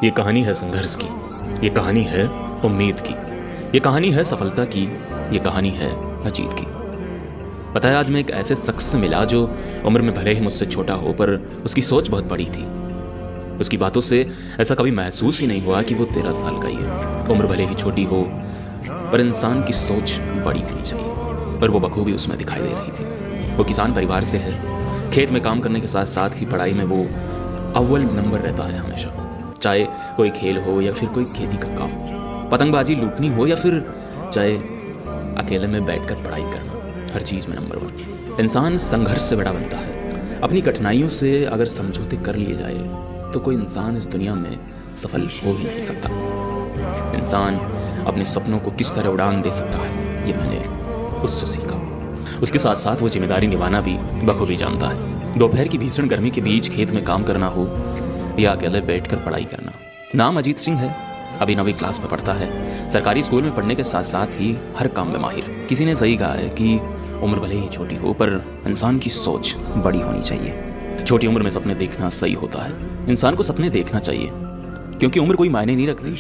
ये कहानी है संघर्ष की, ये कहानी है उम्मीद की, ये कहानी है सफलता की, ये कहानी है अजीत की। पता है, आज मैं एक ऐसे शख्स से मिला जो उम्र में भले ही मुझसे छोटा हो पर उसकी सोच बहुत बड़ी थी। उसकी बातों से ऐसा कभी महसूस ही नहीं हुआ कि वो 13 साल का ही है। उम्र भले ही छोटी हो पर इंसान की सोच बड़ी होनी चाहिए, और वो बखूबी उसमें दिखाई दे रही थी। वो किसान परिवार से है, खेत में काम करने के साथ साथ ही पढ़ाई में वो अव्वल नंबर रहता है हमेशा, चाहे कोई खेल हो या फिर कोई खेती का काम, पतंगबाजी लूटनी हो या फिर चाहे अकेले में बैठकर पढ़ाई करना, हर चीज़ में नंबर 1। इंसान संघर्ष से बड़ा बनता है। अपनी कठिनाइयों से अगर समझौते कर लिए जाए तो कोई इंसान इस दुनिया में सफल हो ही नहीं सकता। इंसान अपने सपनों को किस तरह उड़ान दे सकता है, ये मैंने उससे सीखा। उसके साथ साथ वो जिम्मेदारी निभाना भी बखूबी जानता है। दोपहर की भीषण गर्मी के बीच खेत में काम करना हो या अकेले बैठकर पढ़ाई करना। नाम अजीत सिंह है, अभी 9वीं क्लास में पढ़ता है। सरकारी स्कूल में पढ़ने के साथ साथ ही हर काम में माहिर। किसी ने सही कहा है कि उम्र भले ही छोटी हो पर इंसान की सोच बड़ी होनी चाहिए। छोटी उम्र में सपने देखना सही होता है। इंसान को सपने देखना चाहिए क्योंकि उम्र कोई मायने नहीं रखती।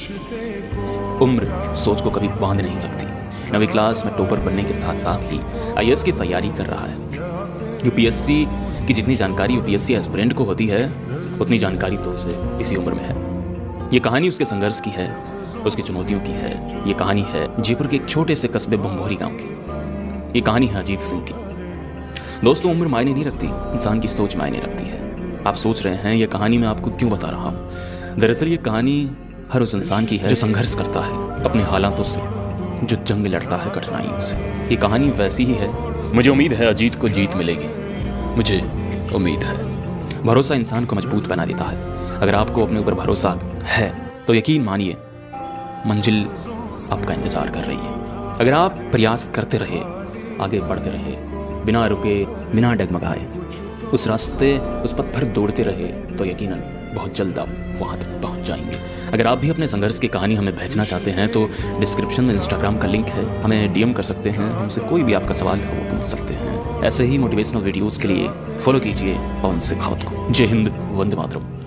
उम्र सोच को कभी बांध नहीं सकती। 9वीं क्लास में टॉपर बनने के साथ साथ ही IAS की तैयारी कर रहा है। यूपीएससी की जितनी जानकारी यूपीएससी एस्पिरेंट को होती है उतनी जानकारी तो उसे इसी उम्र में है। ये कहानी उसके संघर्ष की है, उसकी चुनौतियों की है। ये कहानी है जयपुर के एक छोटे से कस्बे बम्भोरी गांव की। ये कहानी है अजीत सिंह की। दोस्तों, उम्र मायने नहीं रखती, इंसान की सोच मायने रखती है। आप सोच रहे हैं ये कहानी मैं आपको क्यों बता रहा हूँ? दरअसल ये कहानी हर उस इंसान की है जो संघर्ष करता है अपने हालातों से, जो जंग लड़ता है कठिनाइयों से। ये कहानी वैसी ही है। मुझे उम्मीद है अजीत को जीत मिलेगी, मुझे उम्मीद है। भरोसा इंसान को मजबूत बना देता है। अगर आपको अपने ऊपर भरोसा है तो यकीन मानिए मंजिल आपका इंतजार कर रही है। अगर आप प्रयास करते रहे, आगे बढ़ते रहे, बिना रुके, बिना डगमगाए, उस रास्ते, उस पथ पर दौड़ते रहे तो यकीनन बहुत जल्द आप वहाँ तक पहुँच जाएंगे। अगर आप भी अपने संघर्ष की कहानी हमें भेजना चाहते हैं तो डिस्क्रिप्शन में इंस्टाग्राम का लिंक है, हमें DM कर सकते हैं। हमसे कोई भी आपका सवाल है वो पूछ सकते हैं। ऐसे ही मोटिवेशनल वीडियोज़ के लिए फॉलो कीजिए पवन शेखावत को। जय हिंद, वंदे मातरम।